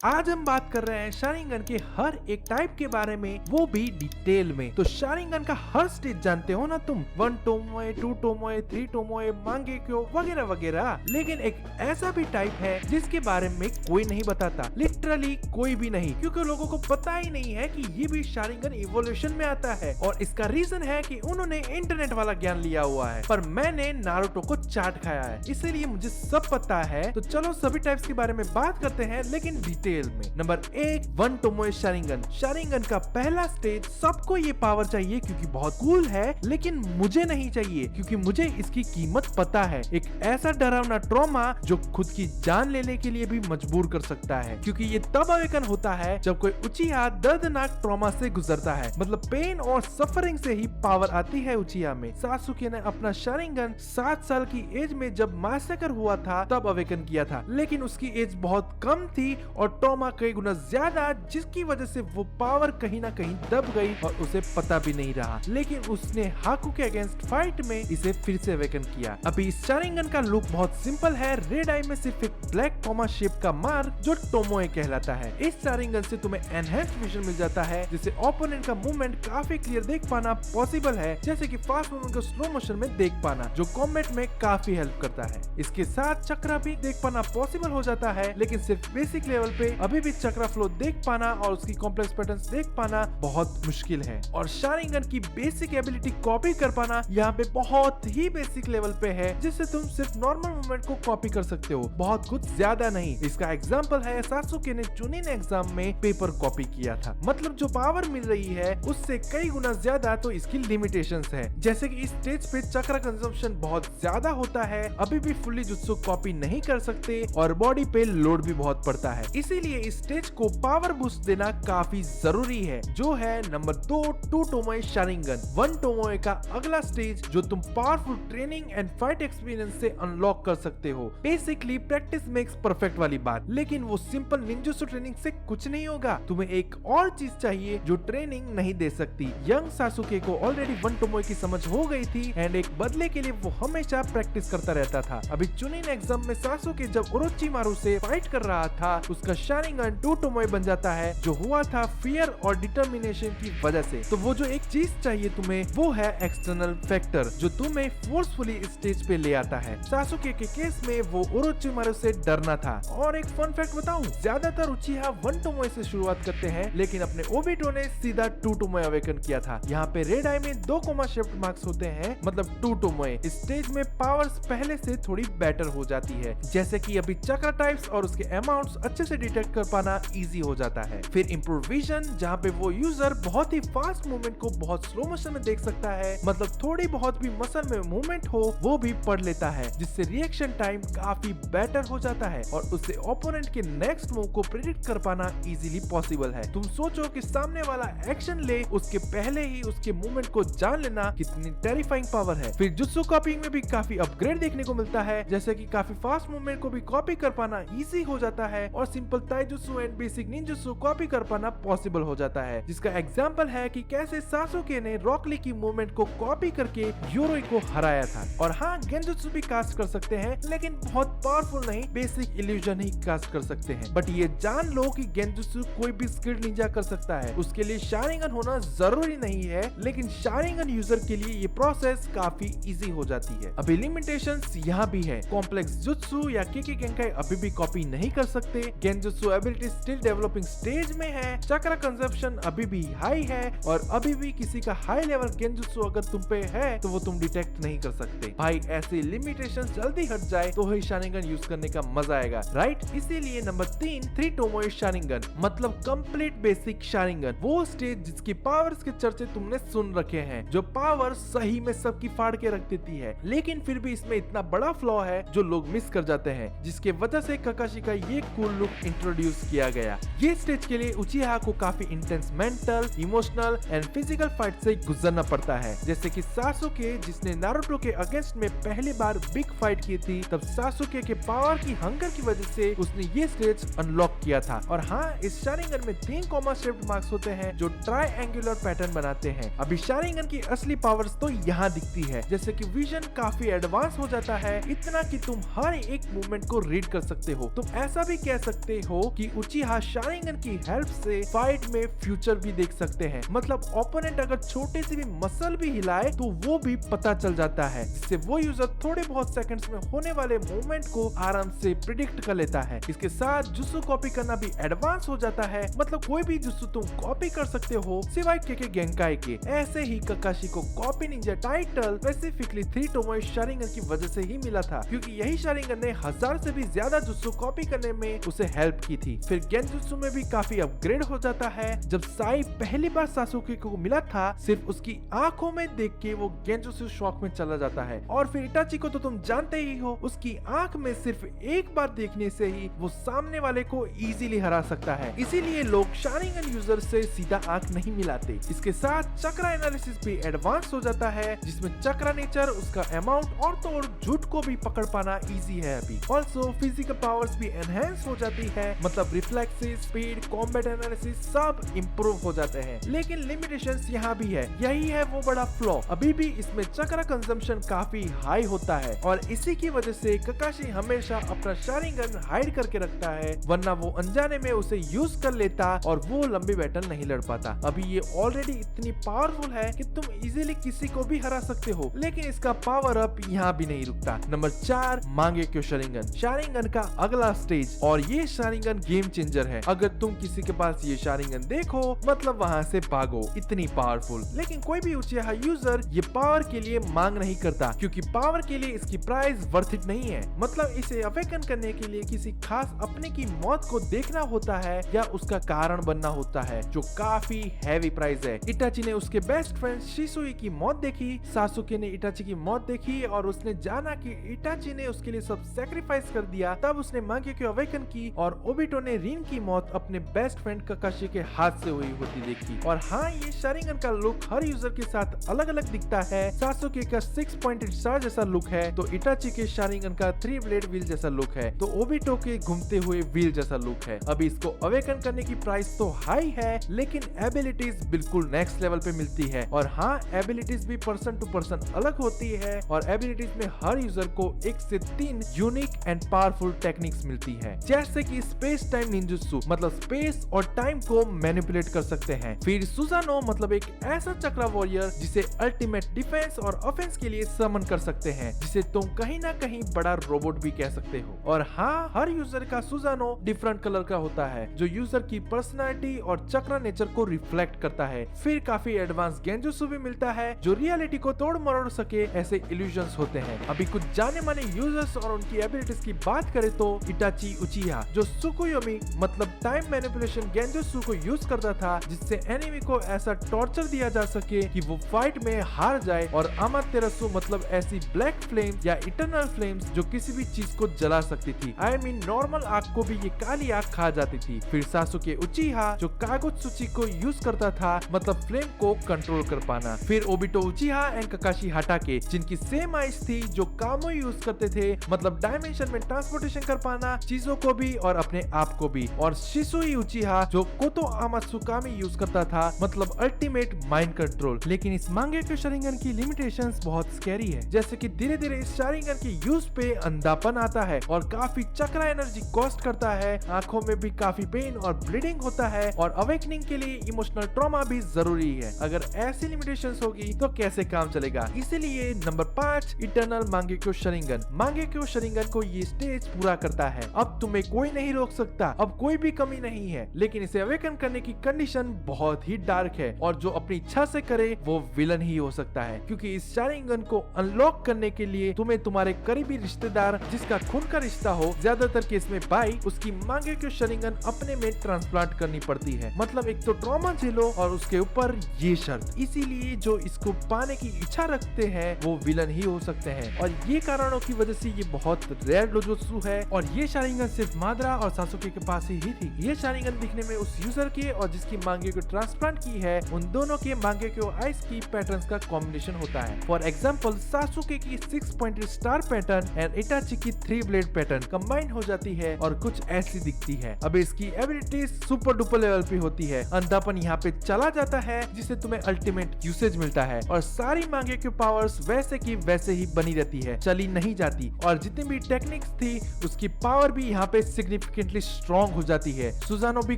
आज हम बात कर रहे हैं शारिंगन के हर एक टाइप के बारे में, वो भी डिटेल में। तो शारिंगन का हर स्टेज जानते हो ना तुम, 1 टोमोए, 2 टोमोए, 3 टोमोए, मांगेक्यो वगैरह वगैरह। लेकिन एक ऐसा भी टाइप है जिसके बारे में कोई नहीं बताता, लिटरली कोई भी नहीं, क्योंकि लोगों को पता ही नहीं है कि ये भी शारिंगन इवोल्यूशन में आता है। और इसका रीजन है कि उन्होंने इंटरनेट वाला ज्ञान लिया हुआ है, पर मैंने नारुतो को चाट खाया है, इसीलिए मुझे सब पता है। तो चलो सभी टाइप्स के बारे में बात करते हैं, लेकिन डिटेल में। Number 1, 1 Tomoe Sharingan. शारिंगन का पहला स्टेज, सबको ये पावर चाहिए क्योंकि बहुत कूल है, लेकिन मुझे नहीं चाहिए क्योंकि मुझे इसकी कीमत पता है। एक ऐसा डरावना ट्रॉमा जो खुद की जान लेने के लिए भी मजबूर कर सकता है, क्योंकि ये तब अवेकन होता है जब कोई उचिया दर्दनाक ट्रॉमा से गुजरता है। मतलब पेन और सफरिंग से ही पावर आती है उचिया में। सासुके ने अपना शारिंगन 7 साल की एज में जब मैसेकर हुआ था तब अवेकन किया था, लेकिन उसकी एज बहुत कम थी और ट्रॉमा कई गुना ज्यादा, जिसकी वजह से वो पावर कहीं ना कहीं दब गई और उसे पता भी नहीं रहा। लेकिन उसने हाकू के अगेंस्ट फाइट में इसे फिर से अवेकन किया। अभी इस शारिंगन का लुक बहुत सिंपल है, रेड आई में सिर्फ एक ब्लैक कॉमा शेप का मार्क जो टोमोए कहलाता है। इस शारिंगन से तुम्हें एनहेंस्ड विजन मिल जाता है, जिससे ओपोनेंट का मूवमेंट काफी क्लियर देख पाना पॉसिबल है, जैसे कि फास्ट मूवमेंट को स्लो मोशन में देख पाना, जो कॉम्बैट में काफी हेल्प करता है। इसके साथ चक्रा भी देख पाना पॉसिबल हो जाता है, लेकिन सिर्फ बेसिक लेवल पे अभी भी चक्रा फ्लो देख पाना और उसकी कॉम्प्लेक्स पैटर्न्स देख पाना बहुत मुश्किल है। और शारिंगन की बेसिक एबिलिटी कॉपी कर पाना यहाँ पे बहुत ही बेसिक लेवल पे है, जिससे तुम सिर्फ नॉर्मल मूवमेंट को कॉपी कर सकते हो, बहुत कुछ ज्यादा नहीं। इसका एग्जांपल है सासुके ने चुनिन एग्जाम में पेपर कॉपी किया था। मतलब जो पावर मिल रही है उससे कई गुना ज्यादा तो इसकी लिमिटेशंस है, जैसे कि इस स्टेज पे चक्रा कंजम्पशन बहुत ज्यादा होता है, अभी भी फुल्ली जुत्सु कॉपी नहीं कर सकते और बॉडी पे लोड भी बहुत पड़ता है। इसीलिए इस स्टेज को पावर बूस्ट देना काफी जरूरी है, जो है नंबर 2, 2 टोमोए शारिंगन। 1 टोमोए का अगला स्टेज जो तुम powerful training and fight experience से अनलॉक कर सकते हो। बेसिकली प्रैक्टिस मेक्स परफेक्ट वाली बात, लेकिन वो सिंपल निंजुत्सु ट्रेनिंग से कुछ नहीं होगा। तुम्हें एक और चीज चाहिए जो ट्रेनिंग नहीं दे सकती। यंग सासुके को ऑलरेडी 1 टोमोए की समझ हो गई थी एंड एक बदले के लिए वो हमेशा प्रैक्टिस करता रहता था। अभी चुनिन एग्जाम में सासुके जब ओरोचिमारू से फाइट कर रहा था, उसका शारिंगन 2 टोमोए बन जाता है, जो हुआ था फियर और डिटर्मिनेशन की वजह से। तो वो जो एक चीज चाहिए तुम्हें, वो है एक्सटर्नल फैक्टर, जो तुम्हें फोर्सफुली इस स्टेज पे ले आता है। सासुके के केस में वो ओरोचिमारू से डरना था। और एक फन फैक्ट बताऊं, ज्यादातर उचिहा 1 टोमोए से शुरुआत करते हैं, लेकिन अपने ओबिटो ने सीधा 2 टोमोए अवेकन किया था। यहाँ पे रेड आई में 2 कोमा शिफ्ट मार्क्स होते हैं, मतलब 2 टोमोए। इस स्टेज में पावर्स पहले से थोड़ी बेटर हो जाती है, जैसे कि अभी चक्रा टाइप्स और उसके अमाउंट्स अच्छे से डिटेक्ट कर पाना इजी हो जाता है। फिर इम्प्रोविजन, जहाँ पे वो यूजर बहुत ही फास्ट मूवमेंट को बहुत स्लो मोशन में देख सकता है, मतलब थोड़ी बहुत भी मसल में मूवमेंट हो वो भी पढ़ लेता है, जिससे रिएक्शन टाइम काफी बेटर हो जाता है और उससे ओपोनेंट के नेक्स्ट मूव को प्रिडिक्ट कर पाना इजीली पॉसिबल है। तुम सोचो कि सामने वाला एक्शन ले उसके पहले ही उसके मूवमेंट को जान लेना कितनी टेरिफाइंग पावर है। फिर जुत्सु कॉपिंग में भी काफी अपग्रेड देखने को मिलता है, जैसे कि काफी फास्ट मूवमेंट को भी कॉपी कर पाना इजी हो जाता है और simple taijutsu and basic ninjutsu copy कर पाना पॉसिबल हो जाता है, जिसका एग्जांपल है कि कैसे सासुके ने रॉक ली की मूवमेंट को कॉपी करके योरोई को हराया था। और हाँ, गेंजुत्सु भी कास्ट कर सकते हैं, लेकिन बहुत पावरफुल नहीं, बेसिक इल्यूजन ही कास्ट कर सकते हैं। बट ये जान लो कि गेंजुत्सु कोई भी स्किल्ड निंजा कर सकता है, उसके लिए शारिंगन होना जरूरी नहीं है, लेकिन शारिंगन यूजर के लिए ये प्रोसेस काफी इजी हो जाती है। अभी लिमिटेशंस यहाँ भी है, कॉम्प्लेक्स जुत्सु या किकी गेंकाई अभी भी कॉपी नहीं कर सकते, genjutsu ability still developing stage में है, चक्रा कंजप्शन अभी भी हाई है और अभी भी किसी का हाई लेवल गेंजुत्सु अगर तुम पे है तो वो तुम डिटेक्ट नहीं कर सकते। भाई ऐसी लिमिटेशन जल्दी हट जाए तो ही शारिंगन यूज करने का मजा आएगा, राइट? इसीलिए नंबर 3, 3 टोमोए शारिंगन, मतलब कंप्लीट बेसिक शारिंगन। वो स्टेज जिसकी पावर्स के चर्चे तुमने सुन रखे हैं, जो पावर सही में सबकी फाड़ के रख देती है, लेकिन फिर भी इसमें इतना बड़ा फ्लॉ है जो लोग मिस कर जाते हैं, जिसके वजह से काकाशी का ये कूल लुक इंट्रोड्यूस किया गया। ये स्टेज के लिए उचिहा को काफी intense mental, emotional and physical fight से गुजरना पड़ता है, जैसे कि सासुके जिसने नारुतो के अगेंस्ट में पहली बार बिग फाइट की थी, तब सासुके के पावर की हंगर की वजह से उसने ये स्टेज अनलॉक किया था। और हाँ, इस शारिंगन में 3 कॉमा शिफ्ट मार्क्स होते हैं जो ट्रायंगुलर पैटर्न बनाते हैं। अभी शारिंगन की असली पावर्स तो यहाँ दिखती है, जैसे कि विजन काफी एडवांस हो जाता है, इतना कि तुम हर एक मूवमेंट को रीड कर सकते हो। तुम ऐसा भी कह सकते हो कि उचिहा शारिंगन की हेल्प से फाइट में फ्यूचर भी देख सकते हैं। मतलब ओपोनेंट अगर छोटे से भी मसल भी हिलाए तो वो भी पता चल जाता है, जिससे वो यूजर थोड़े बहुत सेकंड्स में होने वाले मूवमेंट को आराम से प्रिडिक्ट कर लेता है। इसके साथ जुत्सु कॉपी करना भी एडवांस हो जाता है। मतलब कोई भी जुत्सु तुम कॉपी कर सकते हो सिवाय के गेंकाई के। ऐसे ही ककाशी को copy ninja title specifically 3 tomoe sharingan की वजह से ही मिला था, क्योंकि यही शारिंगन ने 1000 से भी ज्यादा जुत्सु कॉपी करने में उसे हेल्प की थी। फिर गेंजुत्सु में भी काफी अपग्रेड हो जाता है। जब साई पहली बार सासुके को मिला था, सिर्फ उसकी आंखों में देख के वो गेंजुत्सु शॉक में चला जाता है। और फिर इटाची को तो तुम जानते ही हो, उसकी आंख में सिर्फ एक बार देखने से ही वो सामने वाले को इजीली हरा सकता है। इसीलिए लोग शारिंगन यूजर से सीधा आंख नहीं मिलाते। इसके साथ चक्रा एनालिसिस भी एडवांस हो जाता है, जिसमें चक्रा नेचर, उसका अमाउंट और तो और झूठ को भी पकड़ पाना इजी है अभी। ऑल्सो फिजिकल पावर्स भी एनहेंस हो जाती है। मतलब रिफ्लेक्सेस, स्पीड, कॉम्बैट एनालिसिस सब इम्प्रूव हो जाते हैं। लेकिन लिमिटेशंस यहाँ भी है, यही है वो बड़ा फ्लॉ। अभी भी इसमें चक्रा कंजम्पशन काफी हाई होता है और इसी की वजह से ककाशी हमेशा अपना शारिंगन हाइड करके रखता है, वरना वो अनजाने में उसे यूज कर लेता और वो लंबी बैटल नहीं लड़ पाता। अभी ये ऑलरेडी इतनी पावरफुल है कि तुम इजीली किसी को भी हरा सकते हो। लेकिन इसका पावर अप यहाँ भी नहीं रुकता। नंबर 4, मांगेक्यो शारिंगन, शारिंगन का अगला स्टेज। और ये शारिंगन गेम चेंजर है। अगर तुम किसी के पास ये शारिंगन देखो, मतलब वहाँ से भागो, इतनी पावरफुल। लेकिन कोई भी उचिहा यूजर ये पावर के लिए मांग नहीं करता, क्योंकि पावर के लिए इसकी प्राइस वर्थ इट नहीं है। मतलब इसे अवेकन करने के लिए किसी खास अपने की मौत को देखना होता है या उसका कारण बनना होता है, जो काफी हैवी प्राइस है। इटाची ने उसके बेस्ट फ्रेंड शिसुई की मौत देखी, सासुके ने इटाची की मौत देखी और उसने जाना कि इटाची ने उसके लिए सब सैक्रिफाइस कर दिया। तब उसने मांगेक्यो अवेकन की और ओबिटो ने रिन की मौत अपने बेस्ट फ्रेंड ककाशी के हाथ से हुई होती देखी। और हाँ, ये शारिंगन का लुक हर यूजर के साथ अलग अलग दिखता है। सासुके का 6 पॉइंटेड स्टार जैसा लुक है, तो इटाची के शारिंगन का 3 ब्लेड व्हील जैसा लुक है, तो ओबिटो के घूमते हुए व्हील जैसा लुक है। अभी इसको अवेकन करने की प्राइस तो हाई है, लेकिन एबिलिटीज बिल्कुल नेक्स्ट लेवल पे मिलती है। और हाँ, एबिलिटीज भी पर्सन टू पर्सन अलग होती है और एबिलिटीज में हर यूजर को 1 से 3 यूनिक एंड पावरफुल टेक्निक्स मिलती है, जैसे कि स्पेस टाइम निंजुत्सु, मतलब स्पेस और टाइम को मैनिपुलेट कर सकते हैं। फिर सुजानो, मतलब एक ऐसा चक्रा वॉरियर जिसे अल्टीमेट डिफेंस और ऑफेंस के लिए समन कर सकते हैं, जिसे तुम कहीं ना कहीं बड़ा रोबोट भी कह सकते हो। और हाँ, हर यूजर का सुजानो डिफरेंट कलर का होता है, जो यूजर की पर्सनालिटी और चक्रा नेचर को रिफ्लेक्ट करता है। फिर काफी एडवांस गेंजुत्सु भी मिलता है, जो रियलिटी को तोड़ मरोड़ सके ऐसे इल्यूजन्स होते हैं। अभी कुछ जाने माने यूजर्स और उनकी एबिलिटीज की बात करें तो इटाची उचिहा, जो सुकुयोमी मतलब टाइम मैनिपुलेशन गेंजुत्सु को यूज करता था, जिससे एनिमी को ऐसा टॉर्चर दिया जा सके कि वो फाइट में हार जाए, और अमातेरासु मतलब ऐसी ब्लैक फ्लेम्स या इटरनल फ्लेम्स जो किसी भी चीज को जला सकती थी। आई मीन नॉर्मल आग को भी ये काली आग खा जाती थी। फिर सासुके उचिहा, जो कागुत्सुची को यूज करता था, मतलब फ्लेम को कंट्रोल कर पाना। फिर ओबिटो उचिहा एंड ककाशी हाटाके, जिनकी सेम आइज थी, जो कामो यूज करते थे, मतलब डायमेंशन में ट्रांसपोर्टेशन कर पाना, चीजों को भी और अपने आप को भी। और शिसुई उचिहा, जो कोतो आमात्सुकामी यूज करता था, मतलब अल्टीमेट माइंड कंट्रोल। लेकिन इस मांगेक्यो शारिंगन की लिमिटेशंस बहुत स्कैरी है, जैसे कि धीरे धीरे इस शारिंगन के यूज पे अंधापन आता है और काफी चक्रा एनर्जी कॉस्ट करता है, आंखों में भी काफी पेन और ब्लीडिंग होता है, और अवेकनिंग के लिए इमोशनल ट्रॉमा भी जरूरी है। अगर ऐसी लिमिटेशंस होगी तो कैसे काम चलेगा। इसीलिए नंबर 5, इटर्नल मांगेक्यो शारिंगन। मांगेक्यो शारिंगन को ये स्टेज पूरा करता है। अब तुम्हें कोई नहीं रोक सकता, अब कोई भी कमी नहीं है। लेकिन इसे अवेकन करने की कंडीशन बहुत ही डार्क है, और जो अपनी इच्छा से करे वो विलन ही हो सकता है, क्योंकि इस शारिंगन को अनलॉक करने के लिए तुम्हें तुम्हारे करीबी रिश्तेदार, जिसका खून का रिश्ता हो, ज्यादातर केस में भाई, उसकी मांगेक्यो शारिंगन अपने में ट्रांसप्लांट करनी पड़ती है। मतलब एक तो ट्रॉमा झेलो और उसके ऊपर ये शर्त। इसीलिए जो इसको पाने की इच्छा रखते हैं वो विलन ही हो सकते हैं, और ये कारणों की वजह से ये बहुत रेयर डोजोत्सु है। और ये शारिंगन सिर्फ मादरा और सासुके के पास ही थी। ये शारिंगन दिखने में उस यूजर के और जिसकी मांगेक्यो ट्रांसप्लांट की है, उन दोनों के मांगेक्यो आइस की पैटर्न्स का कॉम्बिनेशन होता है। फॉर एग्जाम्पल, सासुके की 6 pointed star pattern and Itachi की 3 ब्लेड पैटर्न कंबाइन हो जाती है और कुछ ऐसी दिखती है। अब इसकी एबिलिटीज सुपर डुपर लेवल पे होती है। अंधापन यहाँ पे चला जाता है, जिससे तुम्हें अल्टीमेट यूसेज मिलता है, और सारी मांगेक्यो पावर्स वैसे की वैसे ही बनी रहती है, चली नहीं जाती। और जितनी भी टेक्निक्स थी उसकी पावर भी यहाँ पे सिग्निफिकेंट सिग्निफिकेंटली स्ट्रॉन्ग हो जाती है। सुजानो भी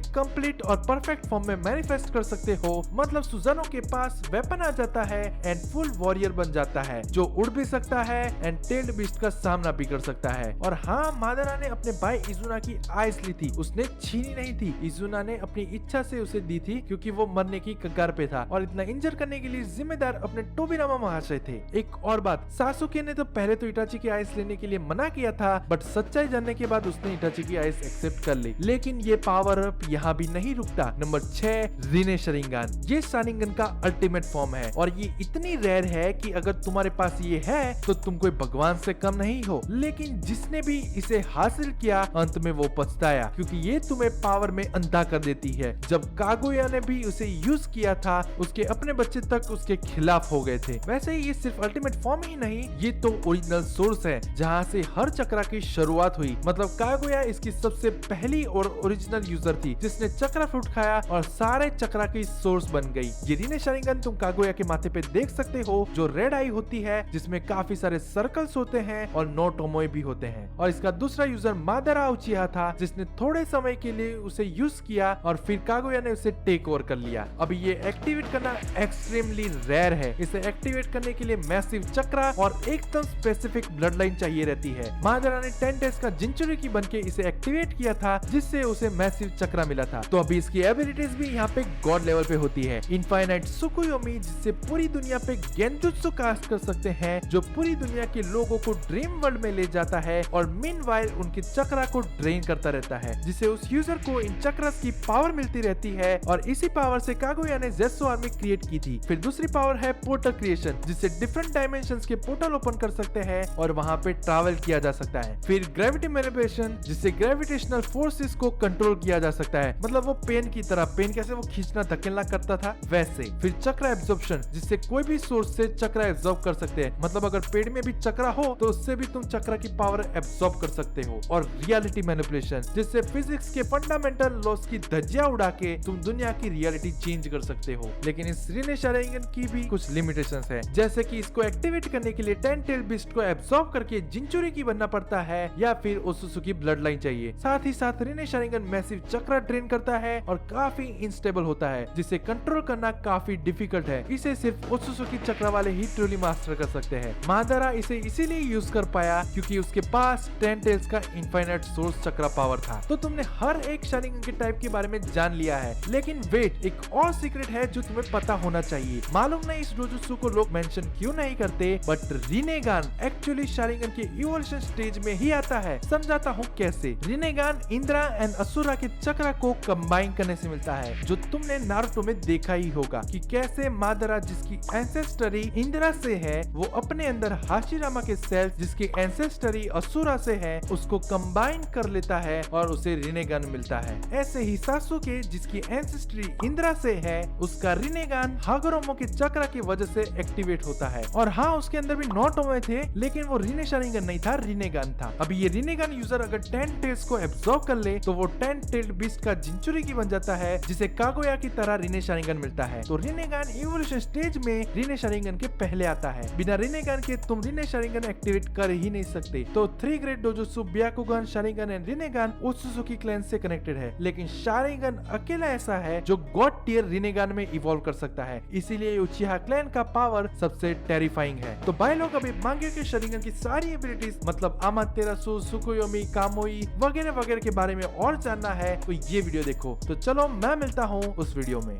कंप्लीट और परफेक्ट फॉर्म में मैनिफेस्ट कर सकते हो, मतलब सुजानो के पास वेपन आ जाता है एंड फुल वॉरियर बन जाता है जो उड़ भी सकता है एंड टेल्ड बीस्ट का सामना भी कर सकता है। और हाँ, मादरा ने अपने भाई इजुना की आइस ली थी, उसने छीनी नहीं थी। इजुना ने अपनी इच्छा से उसे दी थी क्योंकि वो मरने की कगार पे था और इतना इंजर करने के लिए जिम्मेदार अपने टोबिरामा महाशय थे। एक और बात, सासुके ने तो पहले तो इटाची की आइस लेने के लिए मना किया था, बट सच्चाई जानने के बाद उसने इटाची की आइस एक्सेप्ट कर ली। लेकिन ये पावर अप यहाँ भी नहीं रुकता। Number 6, rinne sharingan. ये शारिंगन का अल्टीमेट फॉर्म है और ये इतनी रेयर है कि अगर तुम्हारे पास ये है तो तुम कोई भगवान से कम नहीं हो। लेकिन जिसने भी इसे हासिल किया अंत में वो पछताया क्योंकि ये तुम्हें पावर में अंधा कर देती है। जब कागुया ने भी उसे यूज किया था, उसके अपने बच्चे तक उसके खिलाफ हो गए थे। वैसे ये सिर्फ अल्टीमेट फॉर्म ही नहीं, ये तो ओरिजिनल सोर्स है जहाँ से हर चक्रा की शुरुआत हुई। मतलब कागुया इसकी सबसे पहली और ओरिजिनल यूजर थी जिसने चक्रा फ्रूट खाया और सारे चक्रा की सोर्स बन गई। ये रिने शरिंगन तुम कागुया के माथे पे देख सकते हो, जो रेड आई होती है जिसमें काफी सारे सर्कल्स होते हैं और 9 टोमोए भी होते हैं। और इसका दूसरा यूजर मादरा उचिहा था जिसने थोड़े समय के लिए उसे यूज किया और फिर कागुया ने उसे टेक ओवर कर लिया। अभी ये एक्टिवेट करना एक्सट्रीमली रेयर है। इसे एक्टिवेट करने के लिए मैसिव चक्रा और एकदम स्पेसिफिक ब्लड लाइन चाहिए रहती है। मादरा ने 10 डेज का जिंचुरिकी बन के इसे एक्टिवेट किया था जिससे उसे मैसिव चक्रा मिला था। तो अभी इसकी एबिलिटीज भी यहाँ पे गॉड लेवल पे होती है। इनफाइनाइट सुकुयोमी, जिससे पूरी दुनिया पे गेंजुत्सु कास्ट कर सकते हैं, जो पूरी दुनिया के लोगों को ड्रीम वर्ल्ड में ले जाता है और मीनवाइल उनके चक्रा को ड्रेन करता रहता है, जिससे उस यूजर को इन चक्रस की पावर मिलती रहती है। और इसी पावर से कागुया ने जेसो आर्मी क्रिएट की थी। फिर दूसरी पावर है पोर्टल क्रिएशन, जिससे डिफरेंट डायमेंशंस के पोर्टल ओपन कर सकते हैं और वहां पे ट्रैवल किया जा सकता है। फिर ग्रेविटी मैनिपुलेशन, जिससे ग्रेविटेशनल फोर्सेस को कंट्रोल किया जा सकता है। मतलब वो पेन की तरह, पेन कैसे वो खींचना धकेलना करता था वैसे। फिर चक्रा एब्जॉर्प्शन, जिससे कोई भी सोर्स से चक्रा एब्जॉर्ब कर सकते हैं। मतलब अगर पेड़ में भी चक्रा हो तो उससे भी तुम चक्रा की पावर एब्जॉर्ब कर सकते हो। और रियलिटी मैनिपुलेशन, जिससे फिजिक्स के फंडामेंटल लॉस की धज्जियां उड़ा के तुम दुनिया की रियलिटी चेंज कर सकते हो। लेकिन इस रिने शरिंगन की भी कुछ लिमिटेशंस है, जैसे कि इसको एक्टिवेट करने के लिए 10 टेल बीस्ट को एब्जॉर्ब करके जिंचुरिकी बनना पड़ता है या फिर ओसुसु की ब्लड लाइन चाहिए। साथ ही साथ रिने शरिंगन मैसिव चक्रा ड्रेन करता है और काफी इनस्टेबल होता है, जिसे कंट्रोल करना काफी डिफिकल्ट है। इसे सिर्फ ओसुसु की चक्रा वाले ही ट्रूली मास्टर कर सकते हैं। मादरा इसे इसीलिए यूज कर पाया क्योंकि उसके पास 10 टेल्स का इनफाइनाइट सोर्स चक्रा पावर था। तो तुमने हर एक शरिंगन के टाइप के बारे में जान लिया है, लेकिन वेट, एक और सीक्रेट है जो तुम्हें पता होना चाहिए। मालूम नहीं इस डोजुत्सु को लोग मेंशन क्यों नहीं करते, बट रिनेगान एक्चुअली शरिंगन के इवोल्यूशन स्टेज में ही आता है। समझाता हूँ कैसे। रिनेगान इंद्रा एंड असुरा के चक्रा को कंबाइन करने से मिलता है, जो तुमने नारुतो में देखा ही होगा कि कैसे मादरा, जिसकी एंसेस्टरी इंद्रा से है, वो अपने अंदर हाशिरामा के सेल्स, जिसकी एंसेस्टरी असुरा से है, उसको कंबाइन कर लेता है और उसे रिनेगान मिलता है। ऐसे ही सासुके, जिसकी एंसेस्टरी इंद्रा से है, उसका रिनेगान हागोरोमो के चक्रा की वजह से एक्टिवेट होता है। और हाँ, उसके अंदर भी 9 टोमोए थे, लेकिन वो रिने शरिंगन नहीं था, रिनेगान था। अभी ये रिनेगान यूजर अगर 10 टेल्स को एब्जॉर्ब कर ले तो वो 10 टेल्ड बीस्ट का जिंचुरिकी बन जाता है, जिसे कागुया की तरह रिने शरिंगन मिलता है। तो रिनेगान इवोल्यूशन स्टेज में रिने शरिंगन के पहले आता है। बिना रिनेगान के तुम रिने शरिंगन एक्टिवेट कर ही नहीं सकते। तो 3 ग्रेड डोजुत्सु ब्याकुगन, शरिंगन एंड रिनेगान ओत्सुसुकी क्लैन से कनेक्टेड है, लेकिन शरिंगन अकेला ऐसा है जो गॉड टियर रिनेगान में इवॉल्व कर सकता है। इसीलिए उचिहा क्लैन का पावर सबसे टेरिफाइंग है। तो भाई लोग, अभी मांगे के शरिंगन की सारी एबिलिटीज, मतलब अमातेरासु, सुकुयोमी, कामोई वगैरह वगैरह के बारे में और जानना है तो ये वीडियो देखो। तो चलो, मैं मिलता हूँ उस वीडियो में।